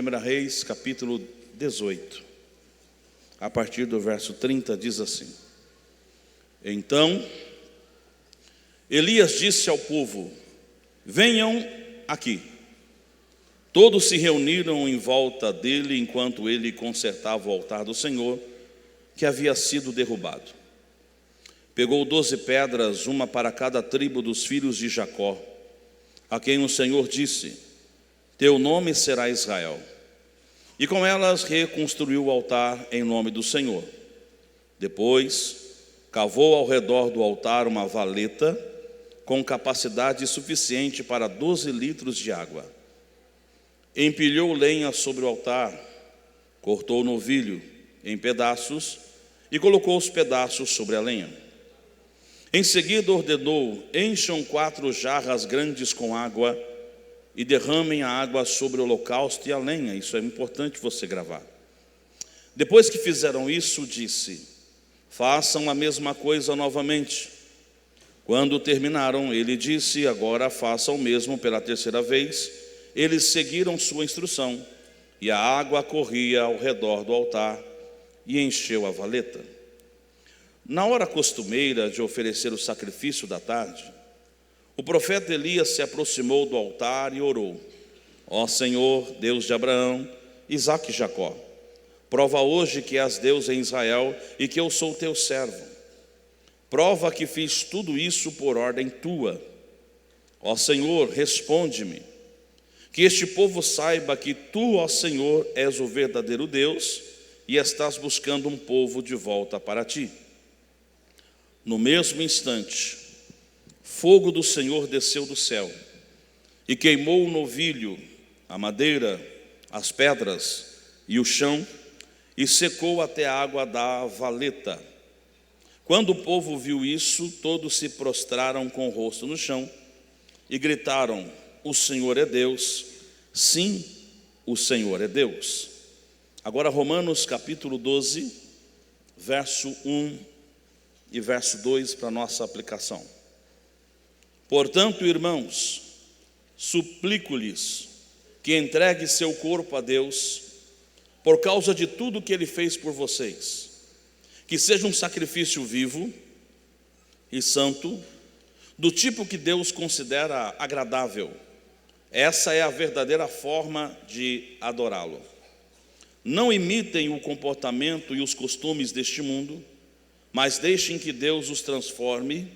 1 Reis, capítulo 18, a partir do verso 30, diz assim: Então Elias disse ao povo: venham aqui. Todos se reuniram em volta dele enquanto ele consertava o altar do Senhor, que havia sido derrubado. Pegou 12 pedras, uma para cada tribo dos filhos de Jacó, a quem o Senhor disse: teu nome será Israel. E com elas reconstruiu o altar em nome do Senhor. Depois cavou ao redor do altar uma valeta com capacidade suficiente para 12 litros de água. Empilhou lenha sobre o altar, cortou o novilho em pedaços e colocou os pedaços sobre a lenha. Em seguida ordenou: encham 4 jarras grandes com água e derramem a água sobre o holocausto e a lenha. Isso é importante você gravar. Depois que fizeram isso, disse: façam a mesma coisa novamente. Quando terminaram, ele disse: agora façam o mesmo pela 3ª vez. Eles seguiram sua instrução, e a água corria ao redor do altar e encheu a valeta. Na hora costumeira de oferecer o sacrifício da tarde, o profeta Elias se aproximou do altar e orou: ó Senhor, Deus de Abraão, Isaque e Jacó, prova hoje que és Deus em Israel e que eu sou teu servo. Prova que fiz tudo isso por ordem tua. Ó Senhor, responde-me. Que este povo saiba que tu, ó Senhor, és o verdadeiro Deus e estás buscando um povo de volta para ti. No mesmo instante, fogo do Senhor desceu do céu e queimou o novilho, a madeira, as pedras e o chão, e secou até a água da valeta. Quando o povo viu isso, todos se prostraram com o rosto no chão e gritaram: o Senhor é Deus, sim, o Senhor é Deus. Agora Romanos capítulo 12, verso 1 e verso 2 para nossa aplicação. Portanto, irmãos, suplico-lhes que entregue seu corpo a Deus, por causa de tudo que Ele fez por vocês, que seja um sacrifício vivo e santo, do tipo que Deus considera agradável. Essa é a verdadeira forma de adorá-lo. Não imitem o comportamento e os costumes deste mundo, mas deixem que Deus os transforme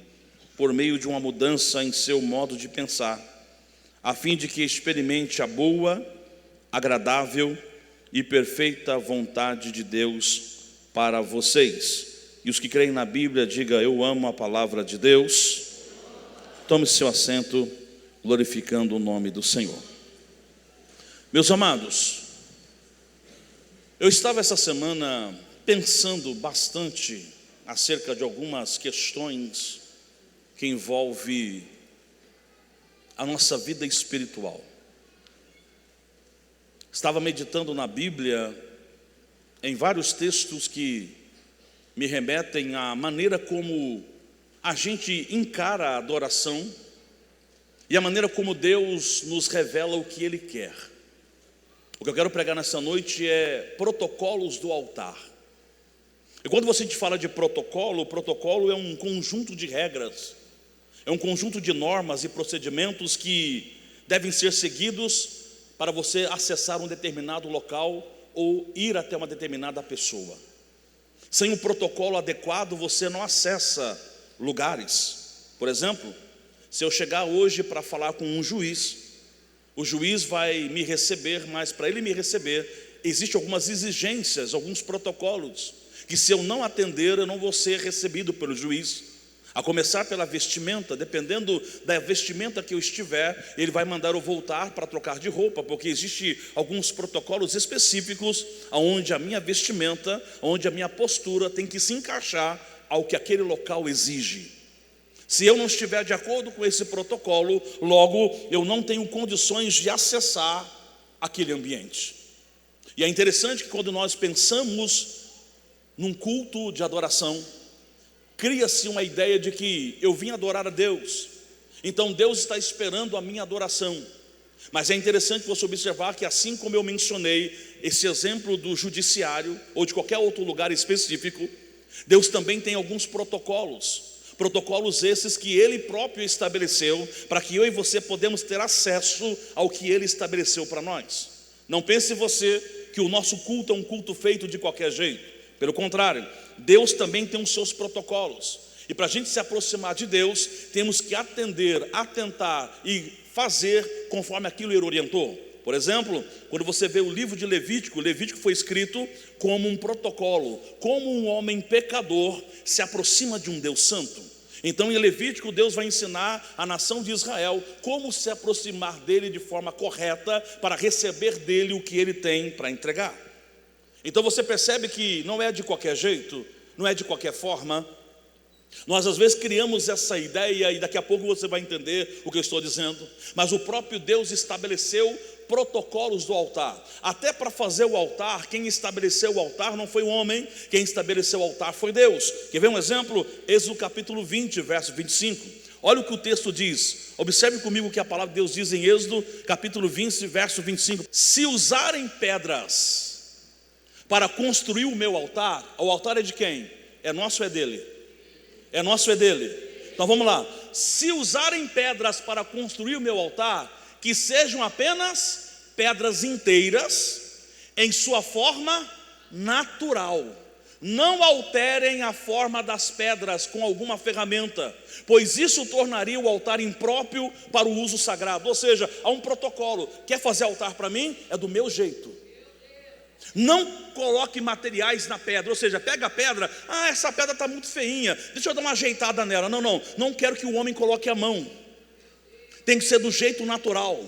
por meio de uma mudança em seu modo de pensar, a fim de que experimente a boa, agradável e perfeita vontade de Deus para vocês. E os que creem na Bíblia, diga: eu amo a palavra de Deus. Tome seu assento, glorificando o nome do Senhor. Meus amados, eu estava essa semana pensando bastante acerca de algumas questões que envolvem a nossa vida espiritual. Estava meditando na Bíblia em vários textos que me remetem à maneira como a gente encara a adoração e a maneira como Deus nos revela o que Ele quer. O que eu quero pregar nessa noite é protocolos do altar. E quando você te fala de protocolo, o protocolo é um conjunto de regras, é um conjunto de normas e procedimentos que devem ser seguidos para você acessar um determinado local ou ir até uma determinada pessoa. Sem um protocolo adequado, você não acessa lugares. Por exemplo, se eu chegar hoje para falar com um juiz, o juiz vai me receber, mas para ele me receber, existem algumas exigências, alguns protocolos, que se eu não atender, eu não vou ser recebido pelo juiz. A começar pela vestimenta, dependendo da vestimenta que eu estiver, ele vai mandar eu voltar para trocar de roupa, porque existem alguns protocolos específicos, onde a minha vestimenta, onde a minha postura tem que se encaixar ao que aquele local exige. Se eu não estiver de acordo com esse protocolo, logo eu não tenho condições de acessar aquele ambiente. E é interessante que quando nós pensamos num culto de adoração, cria-se uma ideia de que eu vim adorar a Deus, então Deus está esperando a minha adoração. Mas é interessante você observar que, assim como eu mencionei esse exemplo do judiciário ou de qualquer outro lugar específico, Deus também tem alguns protocolos. Protocolos esses que Ele próprio estabeleceu para que eu e você podemos ter acesso ao que Ele estabeleceu para nós. Não pense você que o nosso culto é um culto feito de qualquer jeito. Pelo contrário, Deus também tem os seus protocolos. E para a gente se aproximar de Deus, temos que atender, atentar e fazer conforme aquilo Ele orientou. Por exemplo, quando você vê o livro de Levítico, Levítico foi escrito como um protocolo, como um homem pecador se aproxima de um Deus santo. Então em Levítico Deus vai ensinar a nação de Israel como se aproximar dele de forma correta para receber dele o que ele tem para entregar. Então você percebe que não é de qualquer jeito, não é de qualquer forma. Nós às vezes criamos essa ideia e daqui a pouco você vai entender o que eu estou dizendo. Mas o próprio Deus estabeleceu protocolos do altar. Até para fazer o altar, quem estabeleceu o altar não foi o homem, quem estabeleceu o altar foi Deus. Quer ver um exemplo? Êxodo capítulo 20, verso 25. Olha o que o texto diz. Observe comigo o que a palavra de Deus diz em Êxodo capítulo 20, verso 25. Se usarem pedras para construir o meu altar, o altar é de quem? É nosso ou é dele? É nosso ou é dele? Então vamos lá. Se usarem pedras para construir o meu altar, que sejam apenas pedras inteiras, em sua forma natural. Não alterem a forma das pedras com alguma ferramenta, pois isso tornaria o altar impróprio para o uso sagrado. Ou seja, há um protocolo. Quer fazer altar para mim? É do meu jeito. Não coloque materiais na pedra, ou seja, pega a pedra, essa pedra está muito feinha, deixa eu dar uma ajeitada nela. Não quero que o homem coloque a mão. Tem que ser do jeito natural.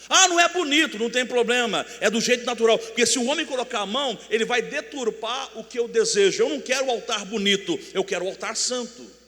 Não é bonito, não tem problema, é do jeito natural. Porque se o homem colocar a mão, ele vai deturpar o que eu desejo. Eu não quero o altar bonito, eu quero o altar santo.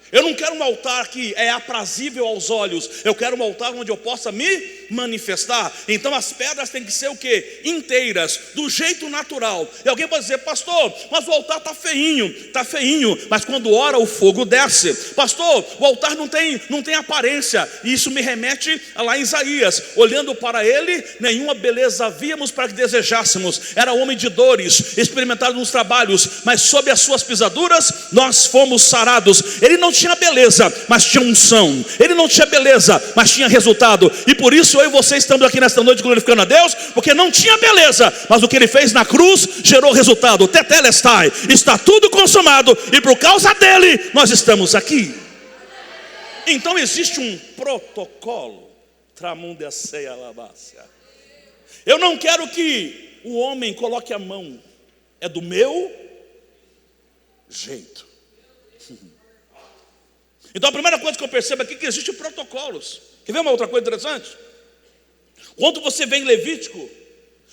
Eu não quero um altar que é aprazível aos olhos. Eu quero um altar onde eu possa me manifestar. Então as pedras têm que ser o quê? Inteiras, do jeito natural. E alguém pode dizer: pastor, mas o altar está feinho. Está feinho, mas quando ora o fogo desce. Pastor, o altar não tem aparência. E isso me remete a lá em Isaías. Olhando para ele, nenhuma beleza havíamos para que desejássemos. Era homem de dores, experimentado nos trabalhos, mas sob as suas pisaduras nós fomos sarados. Ele não tinha beleza, mas tinha unção. Ele não tinha beleza, mas tinha resultado. E por isso eu e você estamos aqui nesta noite glorificando a Deus, porque não tinha beleza, mas o que ele fez na cruz gerou resultado. Tetelestai, está tudo consumado, e por causa dele nós estamos aqui. Então existe um protocolo. Eu não quero que o homem coloque a mão, é do meu jeito. Então a primeira coisa que eu percebo aqui é que existem protocolos. Quer ver uma outra coisa interessante? Quando você vê em Levítico,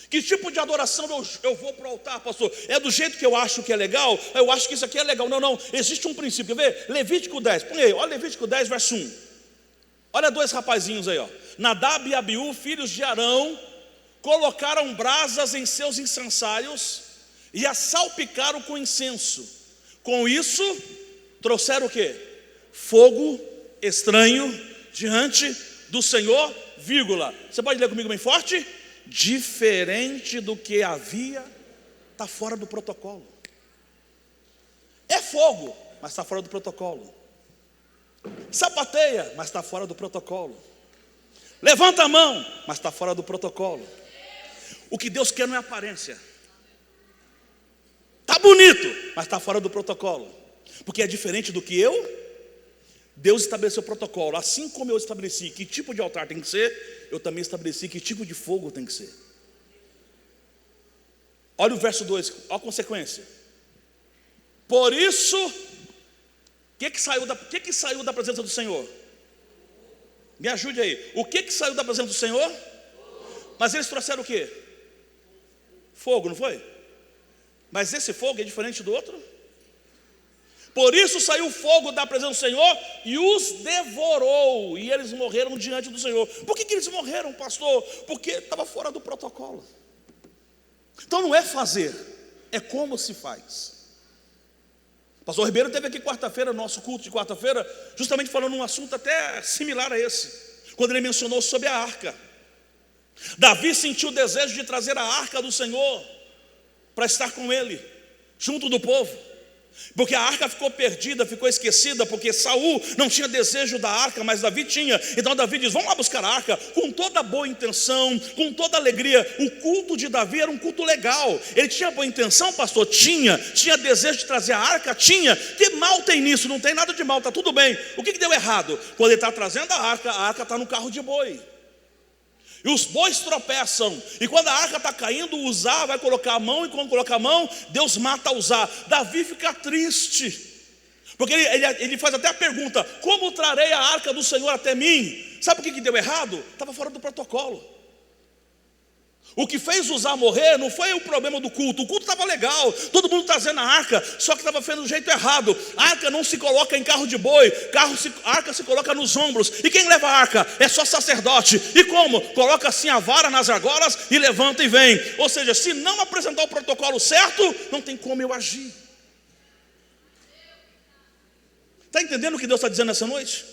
que tipo de adoração eu vou para o altar, pastor? É do jeito que eu acho que é legal? Eu acho que isso aqui é legal. Não, existe um princípio. Quer ver? Levítico 10, põe aí, olha Levítico 10, verso 1. Olha dois rapazinhos aí, ó. Nadab e Abiú, filhos de Arão, colocaram brasas em seus incensários e as salpicaram com incenso. Com isso, trouxeram o quê? Fogo estranho diante do Senhor, vírgula. Você pode ler comigo bem forte? Diferente do que havia, está fora do protocolo. É fogo, mas está fora do protocolo. Sapateia, mas está fora do protocolo. Levanta a mão, mas está fora do protocolo. O que Deus quer não é aparência. Está bonito, mas está fora do protocolo. Porque é diferente do que Deus estabeleceu o protocolo. Assim como eu estabeleci que tipo de altar tem que ser, eu também estabeleci que tipo de fogo tem que ser. Olha o verso 2, olha a consequência. Por isso, o que saiu da presença do Senhor? Me ajude aí. O que saiu da presença do Senhor? Mas eles trouxeram o quê? Fogo, não foi? Mas esse fogo é diferente do outro? Por isso saiu fogo da presença do Senhor e os devorou, e eles morreram diante do Senhor. Por que eles morreram, pastor? Porque estava fora do protocolo. Então não é fazer, é como se faz. Pastor Ribeiro esteve aqui quarta-feira, nosso culto de quarta-feira, justamente falando um assunto até similar a esse. quando ele mencionou sobre a arca. Davi sentiu o desejo de trazer a arca do Senhor para estar com ele, junto do povo, porque a arca ficou perdida, ficou esquecida, porque Saul não tinha desejo da arca, mas Davi tinha. Então Davi diz: vamos lá buscar a arca, com toda boa intenção, com toda alegria. O culto de Davi era um culto legal. Ele tinha boa intenção, pastor? Tinha desejo de trazer a arca? Tinha. Que mal tem nisso? Não tem nada de mal, está tudo bem. O que deu errado? Quando ele está trazendo a arca está no carro de boi, e os bois tropeçam, e quando a arca está caindo, o Uzá vai colocar a mão, e quando coloca a mão, Deus mata Uzá. Davi fica triste, porque ele faz até a pergunta: como trarei a arca do Senhor até mim? Sabe por que deu errado? Estava fora do protocolo. O que fez Uzá morrer não foi o problema do culto. O culto estava legal, todo mundo trazendo a arca, só que estava fazendo do jeito errado. A arca não se coloca em carro de boi, a arca se coloca nos ombros. E quem leva a arca? É só sacerdote. E como? Coloca assim a vara nas argolas e levanta e vem. Ou seja, se não apresentar o protocolo certo, não tem como eu agir. Está entendendo o que Deus está dizendo essa noite?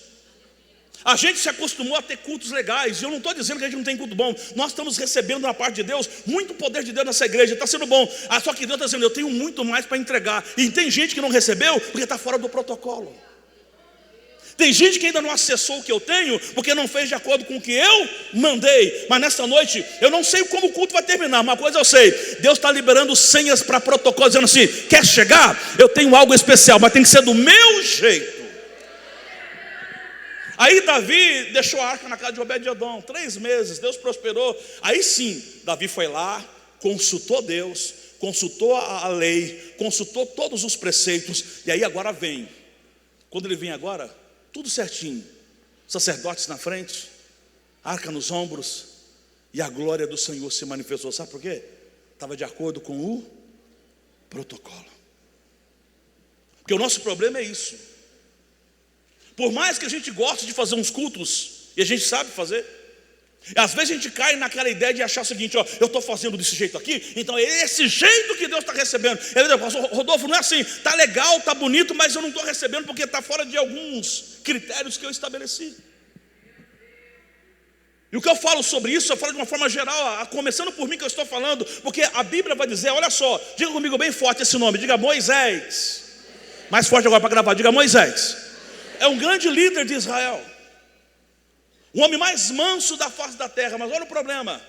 A gente se acostumou a ter cultos legais, e eu não estou dizendo que a gente não tem culto bom. Nós estamos recebendo da parte de Deus muito poder de Deus nessa igreja, está sendo bom. Só que Deus está dizendo: eu tenho muito mais para entregar. E tem gente que não recebeu porque está fora do protocolo. Tem gente que ainda não acessou o que eu tenho, porque não fez de acordo com o que eu mandei. Mas nessa noite, eu não sei como o culto vai terminar. Uma coisa eu sei: Deus está liberando senhas para protocolo, dizendo assim: quer chegar? Eu tenho algo especial, mas tem que ser do meu jeito. Aí Davi deixou a arca na casa de Obed-edom, 3 meses, Deus prosperou. Aí sim, Davi foi lá, consultou Deus, consultou a lei, consultou todos os preceitos. E aí agora vem. Quando ele vem agora, tudo certinho, sacerdotes na frente, arca nos ombros, e a glória do Senhor se manifestou. Sabe por quê? Estava de acordo com o protocolo. Porque o nosso problema é isso. Por mais que a gente goste de fazer uns cultos, e a gente sabe fazer, às vezes a gente cai naquela ideia de achar o seguinte: ó, eu estou fazendo desse jeito aqui, então é esse jeito que Deus está recebendo. Rodolfo, não é assim, está legal, está bonito, mas eu não estou recebendo porque está fora de alguns critérios que eu estabeleci. E o que eu falo sobre isso, eu falo de uma forma geral, começando por mim que eu estou falando, porque a Bíblia vai dizer, olha só, diga comigo bem forte esse nome, diga Moisés. Mais forte agora para gravar, diga Moisés. É um grande líder de Israel, o homem mais manso da face da terra. Mas olha o problema: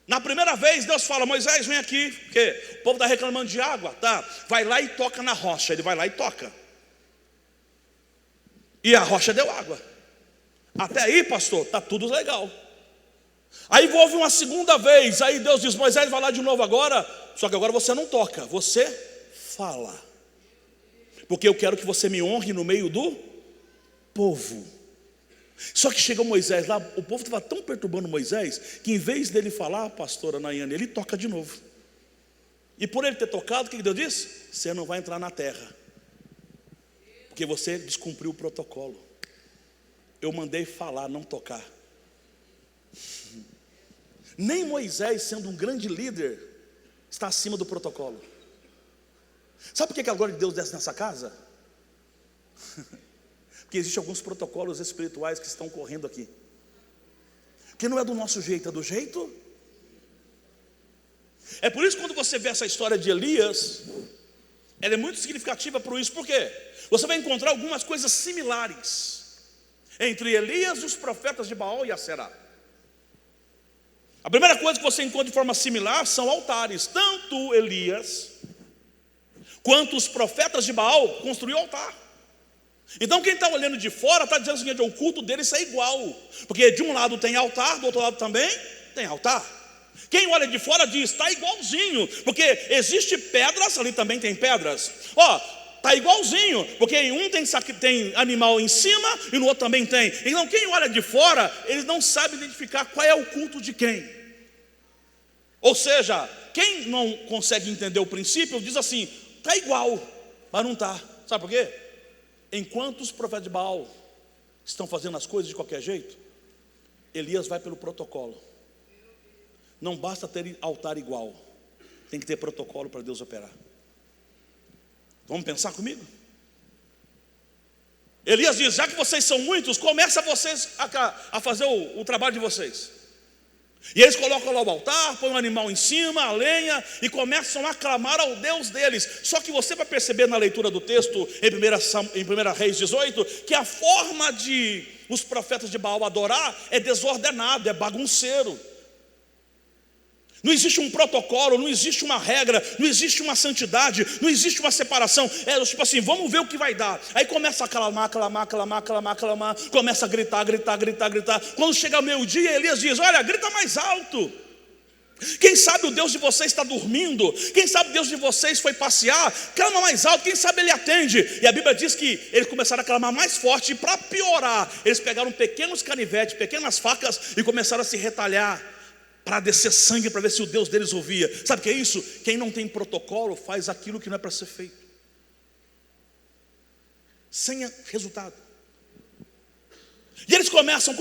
na primeira vez Deus fala: Moisés, vem aqui, porque o povo está reclamando de água, tá? Vai lá e toca na rocha. Ele vai lá e toca, e a rocha deu água. Até aí, pastor, está tudo legal. Aí houve uma segunda vez, aí Deus diz: Moisés, vai lá de novo agora, só que agora você não toca, você fala, porque eu quero que você me honre no meio do povo. Só que chega Moisés lá, o povo estava tão perturbando Moisés, que em vez dele falar, pastora Nayane, ele toca de novo. E por ele ter tocado, o que Deus disse? Você não vai entrar na terra, porque você descumpriu o protocolo. Eu mandei falar, não tocar. Nem Moisés, sendo um grande líder, está acima do protocolo. Sabe por que a glória de Deus desce nessa casa? Porque existem alguns protocolos espirituais que estão correndo aqui, que não é do nosso jeito, é do jeito. É por isso que quando você vê essa história de Elias, ela é muito significativa por isso. Por quê? Você vai encontrar algumas coisas similares entre Elias e os profetas de Baal e Aserá. A primeira coisa que você encontra de forma similar são altares. Tanto Elias quanto os profetas de Baal construíram altar. Então quem está olhando de fora está dizendo o seguinte: o culto deles é igual, porque de um lado tem altar, do outro lado também tem altar. Quem olha de fora diz: está igualzinho, porque existe pedras, ali também tem pedras. Está igualzinho, porque em um tem animal em cima e no outro também tem. Então quem olha de fora, eles não sabe identificar qual é o culto de quem. Ou seja, quem não consegue entender o princípio diz assim: está igual, mas não está. Sabe por quê? Enquanto os profetas de Baal estão fazendo as coisas de qualquer jeito, Elias vai pelo protocolo. Não basta ter altar igual, tem que ter protocolo para Deus operar. Vamos pensar comigo? Elias diz: já que vocês são muitos, começa vocês a fazer o trabalho de vocês. E eles colocam lá o altar, põem um animal em cima, a lenha, e começam a clamar ao Deus deles. Só que você vai perceber na leitura do texto, em 1 Reis 18, que a forma de os profetas de Baal adorar é desordenado, é bagunceiro. Não existe um protocolo, não existe uma regra, não existe uma santidade, não existe uma separação. É tipo assim, vamos ver o que vai dar. Aí começa a clamar, começa a gritar. Quando chega ao meio-dia, Elias diz: olha, grita mais alto. Quem sabe o Deus de vocês está dormindo, quem sabe o Deus de vocês foi passear, clama mais alto, quem sabe ele atende. E a Bíblia diz que eles começaram a clamar mais forte, e para piorar, eles pegaram pequenos canivetes, pequenas facas, e começaram a se retalhar, para descer sangue, para ver se o Deus deles ouvia. Sabe o que é isso? Quem não tem protocolo faz aquilo que não é para ser feito, sem resultado. E eles começam,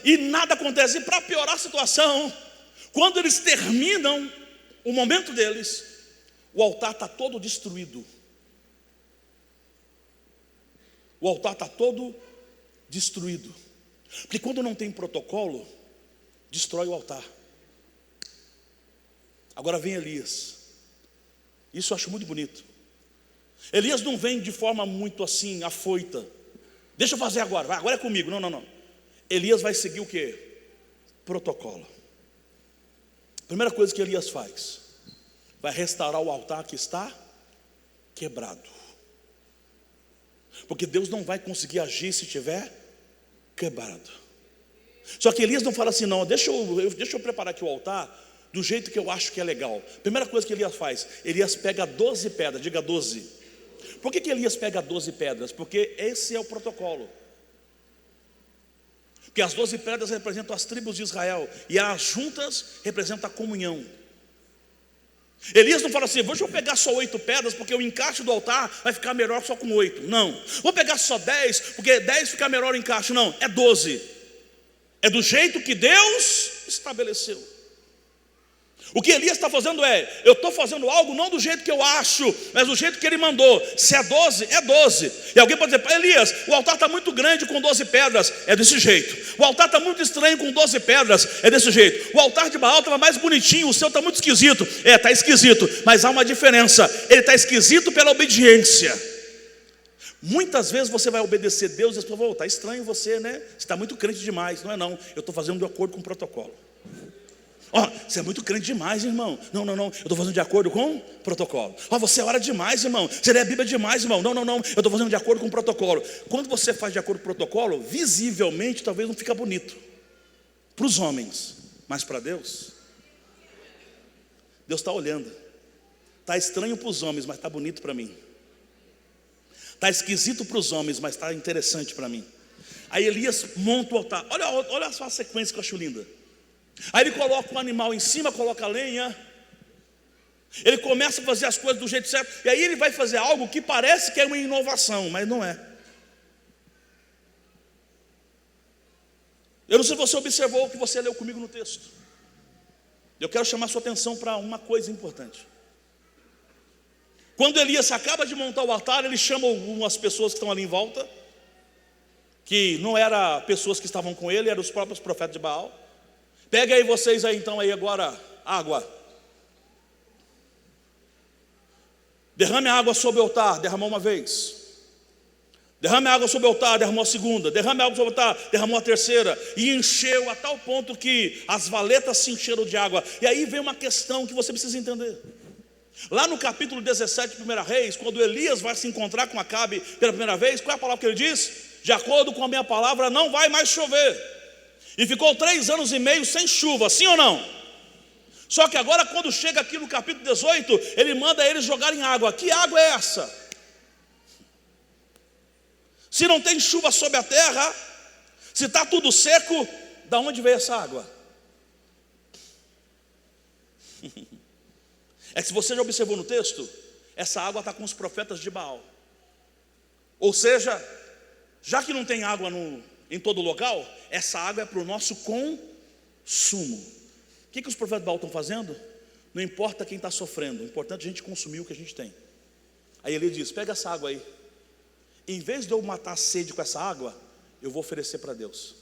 e nada acontece. E para piorar a situação, quando eles terminam o momento deles, o altar está todo destruído. O altar está todo destruído. Porque quando não tem protocolo, destrói o altar. Agora vem Elias. Isso eu acho muito bonito. Elias não vem de forma muito assim, afoita. Deixa eu fazer agora, agora é comigo. Não. Elias vai seguir o quê? Protocolo. Primeira coisa que Elias faz: vai restaurar o altar que está quebrado. Porque Deus não vai conseguir agir se estiver quebrado. Só que Elias não fala assim: não, deixa eu preparar aqui o altar do jeito que eu acho que é legal. Primeira coisa que Elias faz: Elias pega 12 pedras, diga 12. Por que Elias pega 12 pedras? Porque esse é o protocolo. Porque as 12 pedras representam as tribos de Israel, e as juntas representam a comunhão. Elias não fala assim: deixa eu pegar só 8 pedras, porque o encaixe do altar vai ficar melhor só com 8. Não. Vou pegar só 10, porque 10 fica melhor o encaixe. Não, é 12. É do jeito que Deus estabeleceu. O que Elias está fazendo eu estou fazendo algo não do jeito que eu acho, mas do jeito que ele mandou. Se é 12, é 12. E alguém pode dizer: Elias, o altar está muito grande com 12 pedras. É desse jeito. O altar está muito estranho com 12 pedras. É desse jeito. O altar de Baal estava mais bonitinho, o seu está muito esquisito. Está esquisito, mas há uma diferença. Ele está esquisito pela obediência. Muitas vezes você vai obedecer Deus e as pessoas vão: está estranho você, né? Você está muito crente demais. Não, eu estou fazendo de acordo com o protocolo. Você é muito crente demais, irmão. Não, eu estou fazendo de acordo com o protocolo. Você ora demais, irmão. Você lê a Bíblia demais, irmão. Não, eu estou fazendo de acordo com o protocolo. Quando você faz de acordo com o protocolo, visivelmente talvez não fica bonito para os homens, mas para Deus está olhando. Está estranho para os homens, mas está bonito para mim. Está esquisito para os homens, mas está interessante para mim. Aí Elias monta o altar. Olha só a sequência que eu acho linda. Aí ele coloca o animal em cima, coloca a lenha. Ele começa a fazer as coisas do jeito certo. E aí ele vai fazer algo que parece que é uma inovação, mas não é. Eu não sei se você observou o que você leu comigo no texto. Eu quero chamar sua atenção para uma coisa importante. Quando Elias acaba de montar o altar, ele chama algumas pessoas que estão ali em volta, que não eram pessoas que estavam com ele, eram os próprios profetas de Baal. Pega aí vocês aí então aí agora água. Derrame a água sobre o altar, derramou uma vez. Derrame a água sobre o altar, derramou a segunda. Derrame a água sobre o altar, derramou a terceira. E encheu a tal ponto que as valetas se encheram de água. E aí vem uma questão que você precisa entender. Lá no capítulo 17 de 1 Reis, quando Elias vai se encontrar com Acabe pela primeira vez, qual é a palavra que ele diz? De acordo com a minha palavra, não vai mais chover. E ficou 3 anos e meio sem chuva, sim ou não? Só que agora, quando chega aqui no capítulo 18, ele manda eles jogarem água. Que água é essa? Se não tem chuva sobre a terra, se está tudo seco, da onde veio essa água? É que se você já observou no texto, essa água está com os profetas de Baal. Ou seja, já que não tem água em todo local, essa água é para o nosso consumo. O que os profetas de Baal estão fazendo? Não importa quem está sofrendo, o importante é a gente consumir o que a gente tem. Aí ele diz: pega essa água aí, em vez de eu matar a sede com essa água, eu vou oferecer para Deus.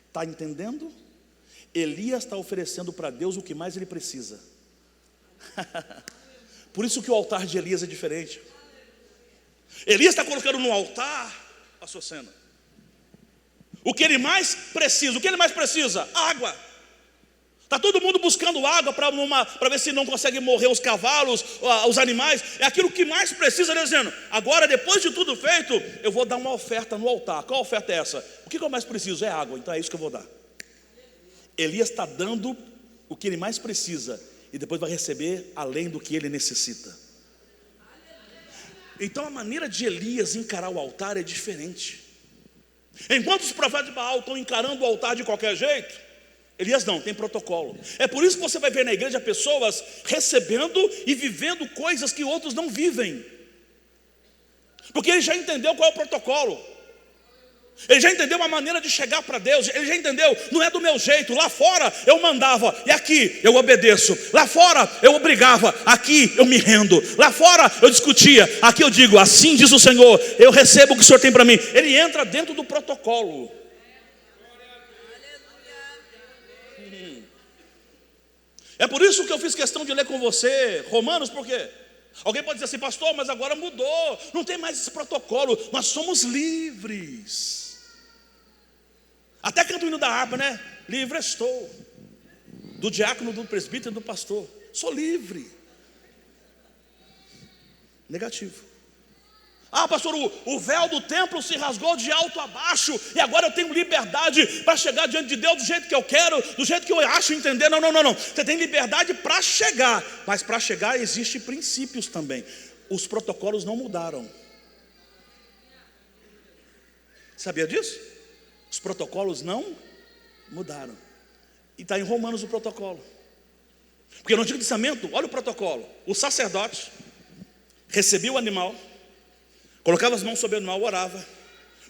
Está entendendo? Elias está oferecendo para Deus o que mais ele precisa. Por isso que o altar de Elias é diferente. Elias está colocando no altar a sua cena. O que ele mais precisa, Água. Está todo mundo buscando água para ver se não consegue morrer os cavalos, os animais. É aquilo que mais precisa, dizendo: agora, depois de tudo feito, eu vou dar uma oferta no altar. Qual oferta é essa? O que eu mais preciso? É água, então é isso que eu vou dar. Elias está dando o que ele mais precisa, e depois vai receber além do que ele necessita. Então a maneira de Elias encarar o altar é diferente. Enquanto os profetas de Baal estão encarando o altar de qualquer jeito, Elias não, tem protocolo. É por isso que você vai ver na igreja pessoas recebendo e vivendo coisas que outros não vivem, porque ele já entendeu qual é o protocolo. Ele já entendeu uma maneira de chegar para Deus. Ele já entendeu, não é do meu jeito. Lá fora eu mandava, e aqui eu obedeço. Lá fora eu obrigava, aqui eu me rendo. Lá fora eu discutia, aqui eu digo: assim diz o Senhor, eu recebo o que o Senhor tem para mim. Ele entra dentro do protocolo. É por isso que eu fiz questão de ler com você Romanos, por quê? Alguém pode dizer assim: pastor, mas agora mudou, não tem mais esse protocolo, nós somos livres. Até canto o hino da harpa, né? Livre estou, do diácono, do presbítero e do pastor. Sou livre. Negativo. Ah, pastor, o véu do templo se rasgou de alto a baixo, e agora eu tenho liberdade para chegar diante de Deus do jeito que eu quero, do jeito que eu acho entender. Não. Você tem liberdade para chegar, mas para chegar existem princípios também. Os protocolos não mudaram. Sabia disso? Os protocolos não mudaram. E está em Romanos o protocolo. Porque no Antigo Testamento, olha o protocolo: o sacerdote recebia o animal, colocava as mãos sobre o animal, orava,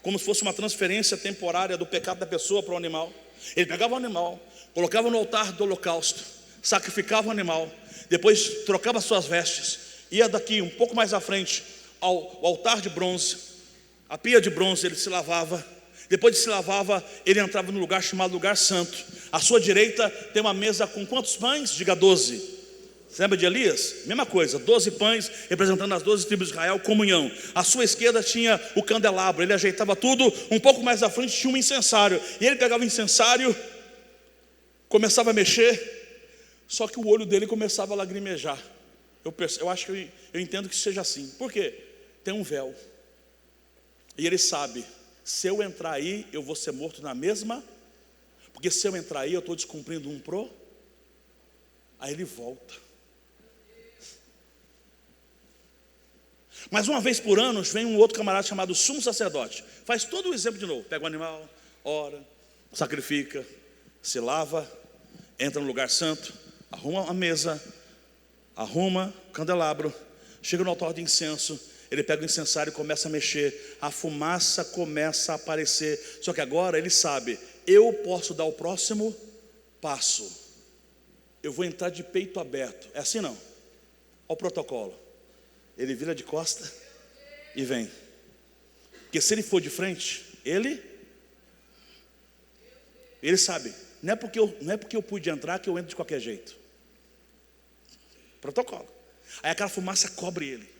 como se fosse uma transferência temporária do pecado da pessoa para o animal. Ele pegava o animal, colocava no altar do holocausto, sacrificava o animal, depois trocava suas vestes, ia daqui um pouco mais à frente ao altar de bronze, a pia de bronze, ele se lavava. Depois de se lavava, ele entrava no lugar chamado lugar santo. À sua direita tem uma mesa com quantos pães? Diga 12. Você lembra de Elias? Mesma coisa, 12 pães representando as 12 tribos de Israel, comunhão. À sua esquerda tinha o candelabro, ele ajeitava tudo. Um pouco mais à frente tinha um incensário, e ele pegava o incensário, começava a mexer, só que o olho dele começava a lagrimejar. Eu acho que eu entendo que seja assim. Por quê? Tem um véu, e ele sabe: se eu entrar aí, eu vou ser morto na mesma, porque se eu entrar aí, eu estou descumprindo Aí ele volta. Mas uma vez por ano vem um outro camarada chamado sumo sacerdote, faz todo o exemplo de novo, pega o animal, ora, sacrifica, se lava, entra no lugar santo, arruma a mesa, arruma o candelabro, chega no altar de incenso, ele pega o incensário e começa a mexer, a fumaça começa a aparecer. Só que agora ele sabe: eu posso dar o próximo passo, eu vou entrar de peito aberto. É assim não? Olha o protocolo. Ele vira de costa e vem. Porque se ele for de frente, ele sabe, não é porque eu pude entrar que eu entro de qualquer jeito. Protocolo. Aí aquela fumaça cobre ele.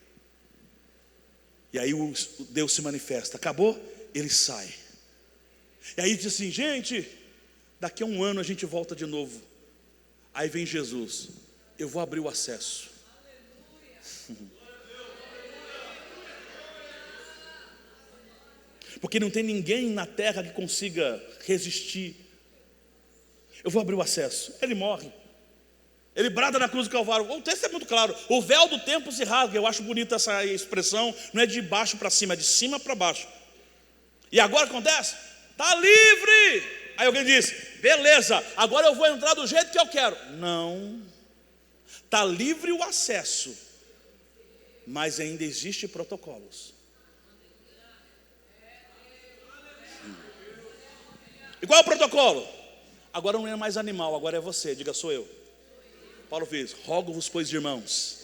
E aí o Deus se manifesta. Acabou, ele sai. E aí diz assim: gente, daqui a um ano a gente volta de novo. Aí vem Jesus: eu vou abrir o acesso. Porque não tem ninguém na terra que consiga resistir. Eu vou abrir o acesso. Ele morre. Ele brada na cruz do Calvário. O texto é muito claro: o véu do templo se rasga. Eu acho bonita essa expressão. Não é de baixo para cima, é de cima para baixo. E agora acontece? Está livre. Aí alguém diz: beleza, agora eu vou entrar do jeito que eu quero. Não. Está livre o acesso, mas ainda existem protocolos. E qual é o protocolo? Agora não é mais animal, agora é você. Diga: sou eu. Paulo fez: rogo-vos, pois, irmãos,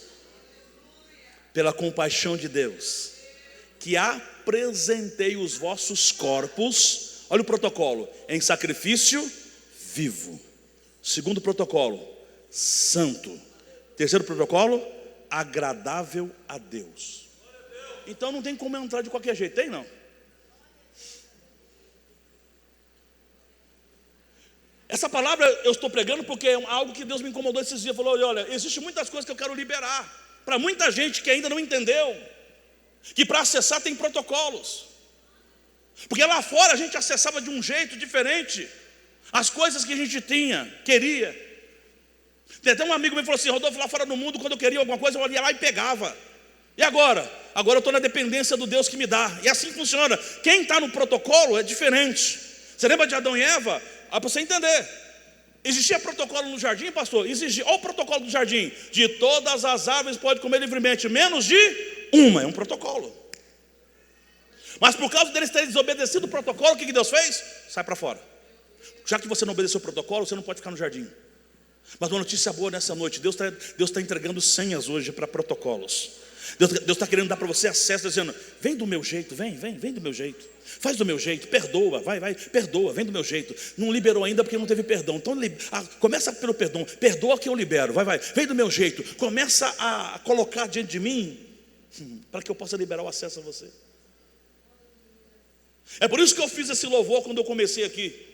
pela compaixão de Deus, que apresentei os vossos corpos, olha o protocolo, em sacrifício vivo. Segundo protocolo, santo. Terceiro protocolo, agradável a Deus. Então não tem como entrar de qualquer jeito, tem não? Essa palavra eu estou pregando porque é algo que Deus me incomodou esses dias. Falou, olha, existe muitas coisas que eu quero liberar para muita gente que ainda não entendeu, que para acessar tem protocolos. Porque lá fora a gente acessava de um jeito diferente as coisas que a gente queria. Tem até um amigo meu que falou assim, Rodolfo, lá fora no mundo, quando eu queria alguma coisa, eu ia lá e pegava. E agora? Agora eu estou na dependência do Deus que me dá. E assim funciona. Quem está no protocolo é diferente. Você lembra de Adão e Eva? Para você entender, existia protocolo no jardim, pastor? Existia. Olha o protocolo do jardim: de todas as árvores pode comer livremente, menos de uma. É um protocolo. Mas por causa deles terem desobedecido o protocolo, o que Deus fez? Sai para fora. Já que você não obedeceu o protocolo, você não pode ficar no jardim. Mas uma notícia boa nessa noite: Deus está entregando senhas hoje para protocolos. Deus está querendo dar para você acesso, dizendo, vem do meu jeito, vem do meu jeito, faz do meu jeito, perdoa, vai, perdoa, vem do meu jeito. Não liberou ainda porque não teve perdão, então começa pelo perdão, perdoa que eu libero, vai, vem do meu jeito, começa a colocar diante de mim, para que eu possa liberar o acesso a você. É por isso que eu fiz esse louvor quando eu comecei aqui,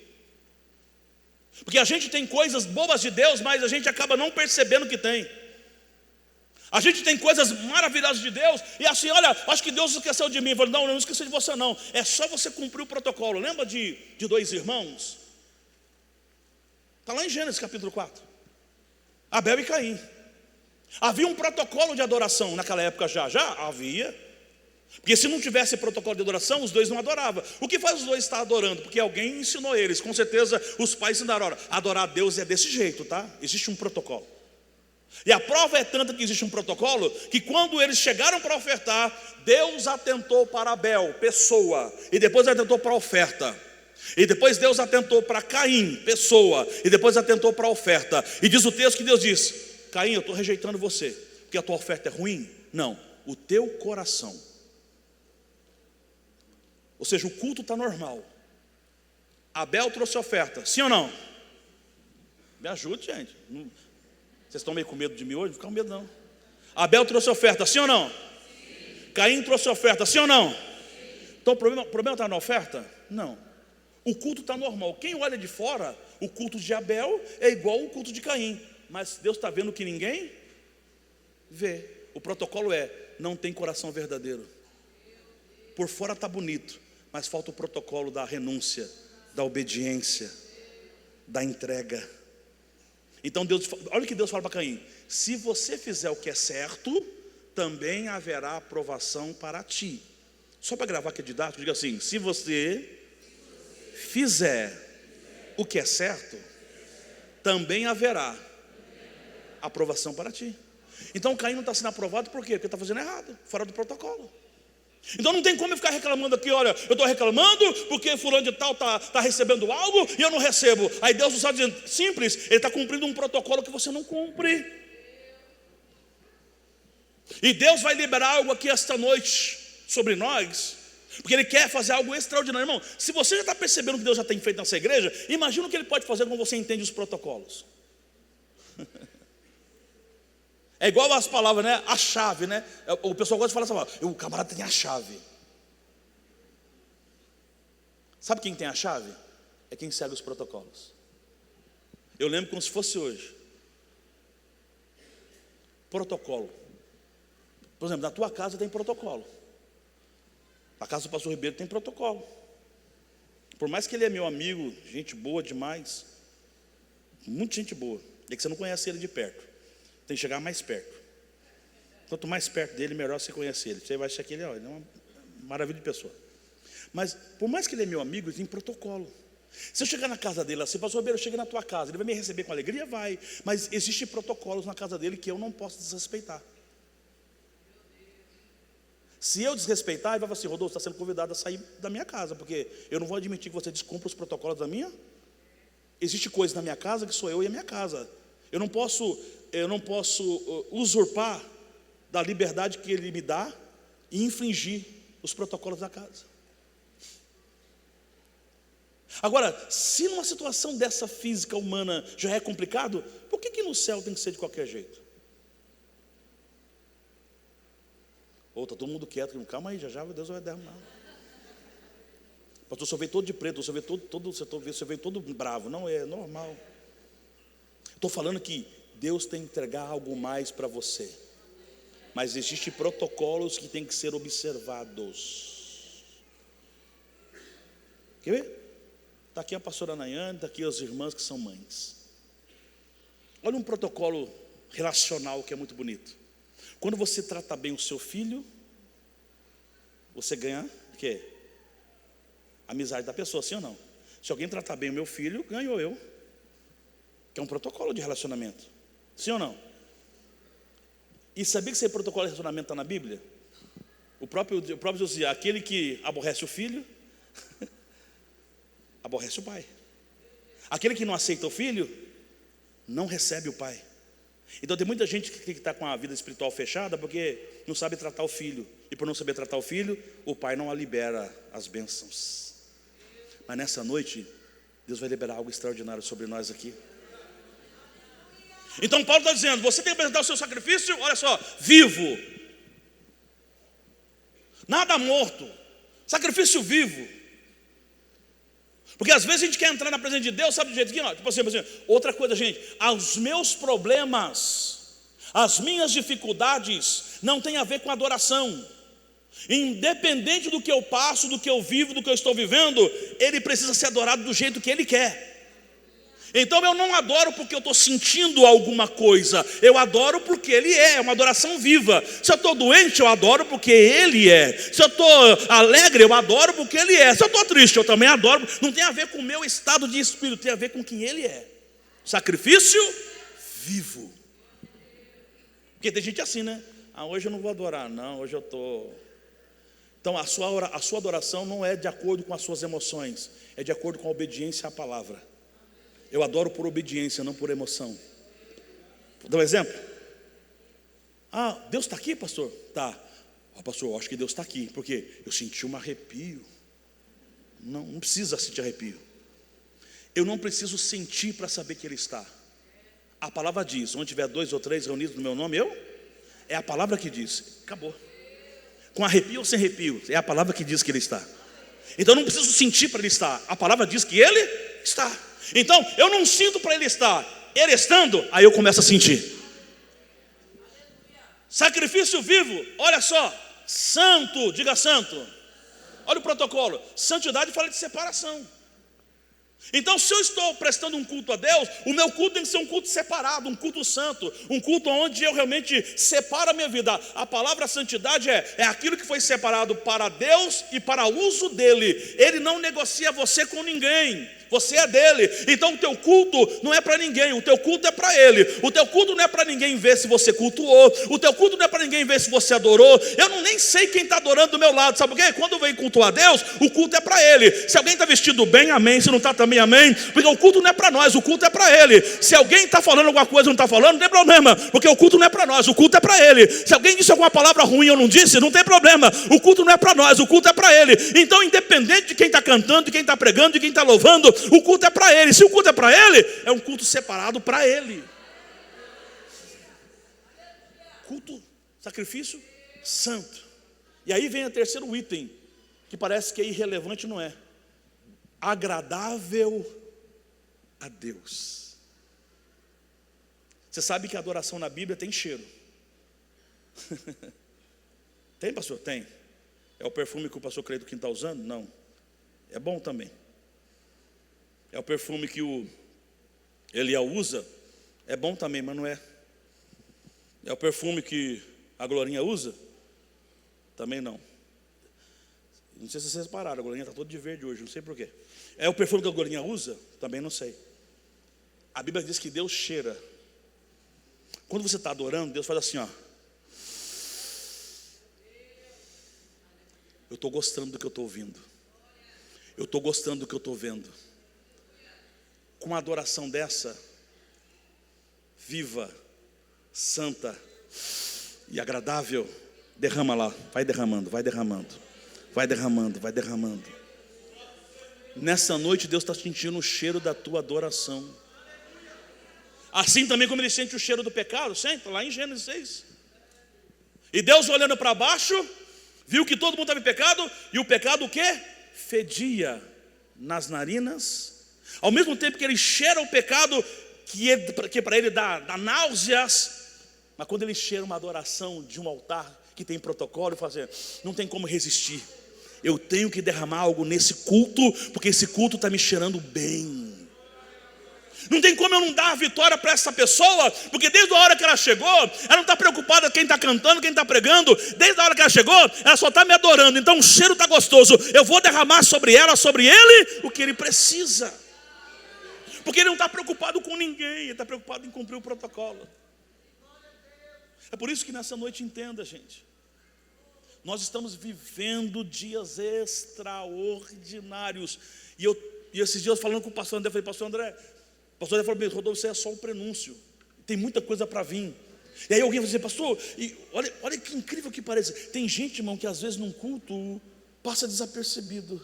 porque a gente tem coisas bobas de Deus, mas a gente acaba não percebendo que tem. A gente tem coisas maravilhosas de Deus, e assim, olha, acho que Deus esqueceu de mim. Eu falei, não esqueci de você não, é só você cumprir o protocolo. Lembra de dois irmãos? Está lá em Gênesis capítulo 4, Abel e Caim. Havia um protocolo de adoração naquela época, já havia. Porque se não tivesse protocolo de adoração, os dois não adoravam. O que faz os dois estar adorando? Porque alguém ensinou eles. Com certeza os pais ensinaram, olha, adorar a Deus é desse jeito, tá? Existe um protocolo. E a prova é tanta que existe um protocolo, que quando eles chegaram para ofertar, Deus atentou para Abel, pessoa, e depois atentou para a oferta. E depois Deus atentou para Caim, pessoa, e depois atentou para a oferta. E diz o texto que Deus diz, Caim, eu estou rejeitando você, porque a tua oferta é ruim? Não, o teu coração. Ou seja, o culto está normal. Abel trouxe oferta, sim ou não? Me ajude, gente. Vocês estão meio com medo de mim hoje? Não fica com medo não. Abel trouxe oferta, sim ou não? Sim. Caim trouxe oferta, sim ou não? Sim. Então o problema está na oferta? Não. O culto está normal. Quem olha de fora, o culto de Abel é igual ao culto de Caim. Mas Deus está vendo que ninguém vê. O protocolo é, não tem coração verdadeiro. Por fora está bonito, mas falta o protocolo da renúncia, da obediência, da entrega. Então Deus, olha o que Deus fala para Caim: se você fizer o que é certo, também haverá aprovação para ti. Só para gravar aqui didático, diga assim: se você fizer o que é certo, também haverá aprovação para ti. Então Caim não está sendo aprovado por quê? Porque está fazendo errado, fora do protocolo. Então não tem como eu ficar reclamando aqui, olha, eu estou reclamando porque fulano de tal está recebendo algo e eu não recebo. Aí Deus não está dizendo, simples, Ele está cumprindo um protocolo que você não cumpre. E Deus vai liberar algo aqui esta noite sobre nós, porque Ele quer fazer algo extraordinário. Irmão, se você já está percebendo o que Deus já tem feito nessa igreja, imagina o que Ele pode fazer quando você entende os protocolos. É igual as palavras, né? A chave, né? O pessoal gosta de falar essa palavra, o camarada tem a chave. Sabe quem tem a chave? É quem segue os protocolos. Eu lembro como se fosse hoje. Protocolo. Por exemplo, na tua casa tem protocolo. Na casa do pastor Ribeiro tem protocolo. Por mais que ele é meu amigo, gente boa demais, muita gente boa, é que você não conhece ele de perto. Tem que chegar mais perto. Quanto mais perto dele, melhor você conhece ele. Você vai achar que ele é uma maravilha de pessoa. Mas, por mais que ele é meu amigo, ele tem protocolo. Se eu chegar na casa dele assim, pastor Ribeiro, eu cheguei na tua casa, ele vai me receber com alegria? Vai. Mas existem protocolos na casa dele que eu não posso desrespeitar. Se eu desrespeitar, ele vai falar assim, Rodolfo, você está sendo convidado a sair da minha casa, porque eu não vou admitir que você descumpra os protocolos da minha. Existe coisa na minha casa que sou eu e a minha casa. Eu não posso usurpar da liberdade que Ele me dá e infringir os protocolos da casa. Agora, se numa situação dessa física humana já é complicado, por que no céu tem que ser de qualquer jeito? Ou está todo mundo quieto, calma aí, já Deus vai derramar. Pastor, você veio todo de preto, você veio todo bravo. Não, é normal. Estou falando que Deus tem que entregar algo mais para você. Mas existem protocolos que têm que ser observados. Quer ver? Está aqui a pastora Nayane, está aqui as irmãs que são mães. Olha um protocolo relacional que é muito bonito. Quando você trata bem o seu filho, você ganha o quê? Amizade da pessoa, sim ou não? Se alguém tratar bem o meu filho, ganhou eu. Que é um protocolo de relacionamento. Sim ou não? E sabia que esse protocolo de relacionamento está na Bíblia? O próprio Jesus dizia, aquele que aborrece o filho, aborrece o pai. Aquele que não aceita o filho, não recebe o pai. Então tem muita gente que está com a vida espiritual fechada porque não sabe tratar o filho. E por não saber tratar o filho, o pai não a libera as bênçãos. Mas nessa noite, Deus vai liberar algo extraordinário sobre nós aqui. Então Paulo está dizendo, você tem que apresentar o seu sacrifício, olha só, vivo. Nada morto. Sacrifício vivo. Porque às vezes a gente quer entrar na presença de Deus, sabe do jeito que não? Tipo assim, outra coisa, gente, os meus problemas, as minhas dificuldades não tem a ver com adoração. Independente do que eu passo, do que eu vivo, do que eu estou vivendo, Ele precisa ser adorado do jeito que Ele quer. Então eu não adoro porque eu estou sentindo alguma coisa, eu adoro porque Ele é uma adoração viva. Se eu estou doente, eu adoro porque Ele é. Se eu estou alegre, eu adoro porque Ele é. Se eu estou triste, eu também adoro. Não tem a ver com o meu estado de espírito, tem a ver com quem Ele é. Sacrifício vivo. Porque tem gente assim, né? Hoje eu não vou adorar, não, hoje eu estou... Então a sua adoração não é de acordo com as suas emoções, é de acordo com a obediência à palavra. Eu adoro por obediência, não por emoção. Vou dar um exemplo. Deus está aqui, pastor? Tá. Pastor, eu acho que Deus está aqui, porque eu senti um arrepio. Não precisa sentir arrepio. Eu não preciso sentir para saber que Ele está. A palavra diz, onde tiver 2 ou 3 reunidos no meu nome, é a palavra que diz, acabou. Com arrepio ou sem arrepio, é a palavra que diz que Ele está. Então eu não preciso sentir para Ele estar, a palavra diz que Ele está. Então eu não sinto para Ele estar, Ele estando, aí eu começo a sentir. Sacrifício vivo, olha só, santo, diga santo. Olha o protocolo, santidade fala de separação. Então se eu estou prestando um culto a Deus, o meu culto tem que ser um culto separado, um culto santo, um culto onde eu realmente separo a minha vida. A palavra santidade é aquilo que foi separado para Deus e para o uso dele. Ele não negocia você com ninguém, você é dele. Então o teu culto não é para ninguém, o teu culto é para ele. O teu culto não é para ninguém ver se você cultuou, o teu culto não é para ninguém ver se você adorou. Eu nem sei quem está adorando do meu lado, sabe por quê? Quando vem cultuar a Deus, o culto é para ele. Se alguém está vestido bem, amém. Se não está também, amém. Porque o culto não é para nós, o culto é para ele. Se alguém está falando alguma coisa e não está falando, não tem problema, porque o culto não é para nós, o culto é para ele. Se alguém disse alguma palavra ruim ou não disse, não tem problema, o culto não é para nós, o culto é para ele. Então independente de quem está cantando, de quem está pregando, de quem está louvando, o culto é para ele. Se o culto é para ele, é um culto separado para ele. Culto, sacrifício santo. E aí vem o terceiro item, que parece que é irrelevante, não é? Agradável a Deus. Você sabe que a adoração na Bíblia tem cheiro. Tem, pastor? Tem. É o perfume que o pastor Creito Quintal está usando? Não. É bom também. É o perfume que o Eliel usa? É bom também, mas não é. É o perfume que a Glorinha usa? Também não. Não sei se vocês repararam, a Glorinha está toda de verde hoje, não sei porquê. É o perfume que a Glorinha usa? Também não sei. A Bíblia diz que Deus cheira. Quando você está adorando, Deus faz assim, ó. Eu estou gostando do que eu estou ouvindo. Eu estou gostando do que eu estou vendo. Com uma adoração dessa, viva, santa e agradável, derrama lá, vai derramando, vai derramando. Vai derramando, vai derramando. Nessa noite Deus está sentindo o cheiro da tua adoração. Assim também como Ele sente o cheiro do pecado, senta lá em Gênesis 6. E Deus olhando para baixo, viu que todo mundo estava em pecado. E o pecado o quê? Fedia nas narinas. Ao mesmo tempo que Ele cheira o pecado, que para Ele dá náuseas. Mas quando Ele cheira uma adoração de um altar que tem protocolo, Ele fala assim, não tem como resistir. Eu tenho que derramar algo nesse culto, porque esse culto está me cheirando bem. Não tem como eu não dar a vitória para essa pessoa, porque desde a hora que ela chegou, ela não está preocupada quem está cantando, quem está pregando. Desde a hora que ela chegou, ela só está me adorando. Então o cheiro está gostoso. Eu vou derramar sobre ela, sobre ele, o que ele precisa. Porque ele não está preocupado com ninguém, ele está preocupado em cumprir o protocolo. É por isso que nessa noite, entenda, gente, nós estamos vivendo dias extraordinários. E esses dias falando com o pastor André, eu falei, pastor André, o pastor André falou, Rodolfo, você é só o prenúncio, tem muita coisa para vir. E aí alguém vai dizer, pastor, olha que incrível que parece. Tem gente, irmão, que às vezes num culto passa desapercebido,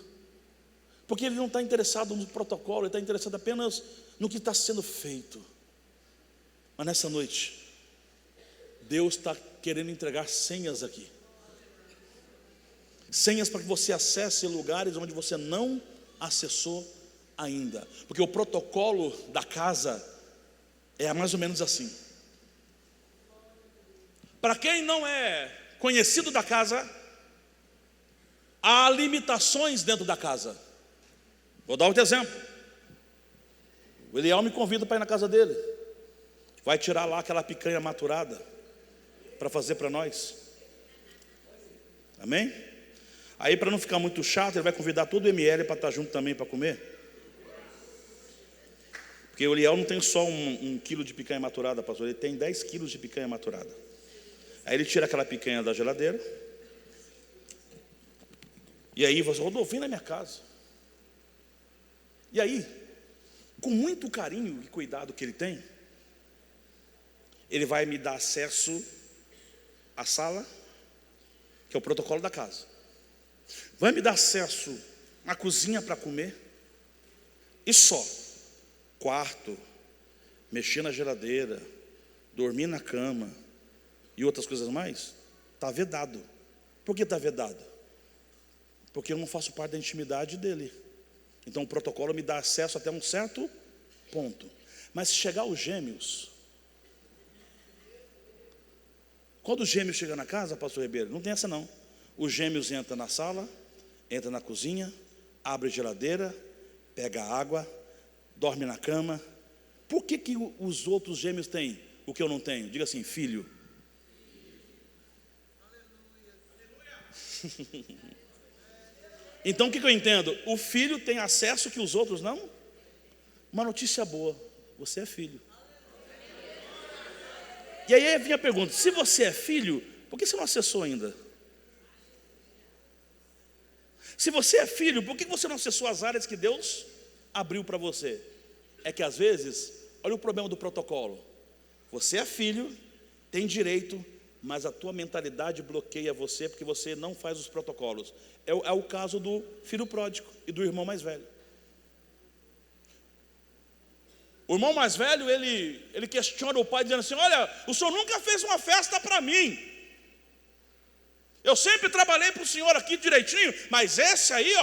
porque ele não está interessado no protocolo, ele está interessado apenas no que está sendo feito. Mas nessa noite, Deus está querendo entregar senhas aqui. Senhas para que você acesse lugares onde você não acessou ainda. Porque o protocolo da casa é mais ou menos assim. Para quem não é conhecido da casa, há limitações dentro da casa. Vou dar outro exemplo. O Eliel me convida para ir na casa dele. Vai tirar lá aquela picanha maturada para fazer para nós. Amém? Aí, para não ficar muito chato, ele vai convidar todo o ML para estar junto também para comer. Porque o Eliel não tem só um quilo de picanha maturada, pastor, ele tem 10 quilos de picanha maturada. Aí ele tira aquela picanha da geladeira. E aí você, Rodolfo, vem na minha casa. E aí, com muito carinho e cuidado que ele tem, ele vai me dar acesso à sala, que é o protocolo da casa. Vai me dar acesso à cozinha para comer. E só. Quarto, mexer na geladeira, dormir na cama e outras coisas mais, está vedado. Por que está vedado? Porque eu não faço parte da intimidade dele. Então o protocolo me dá acesso até um certo ponto. Mas se chegar os gêmeos, quando os gêmeos chegam na casa, pastor Ribeiro, não tem essa não. Os gêmeos entram na sala, entram na cozinha, abre a geladeira, pega água, dorme na cama. Por que os outros gêmeos têm o que eu não tenho? Diga assim, filho. Então o que eu entendo? O filho tem acesso que os outros não? Uma notícia boa, você é filho. E aí vinha a pergunta, se você é filho, por que você não acessou ainda? Se você é filho, por que você não acessou as áreas que Deus abriu para você? É que às vezes, olha o problema do protocolo. Você é filho, tem direito, mas a tua mentalidade bloqueia você, porque você não faz os protocolos. É o caso do filho pródigo e do irmão mais velho. O irmão mais velho, ele questiona o pai, dizendo assim, olha, o senhor nunca fez uma festa para mim. Eu sempre trabalhei para o senhor aqui direitinho, mas esse aí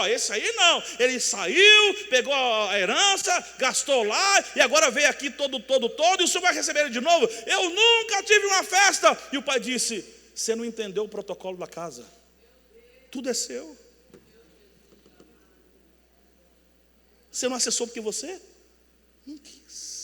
não. Ele saiu, pegou a herança, gastou lá, e agora veio aqui todo, e o senhor vai receber ele de novo? Eu nunca tive uma festa. E o pai disse, você não entendeu o protocolo da casa. Tudo é seu. Você não acessou porque você não quis.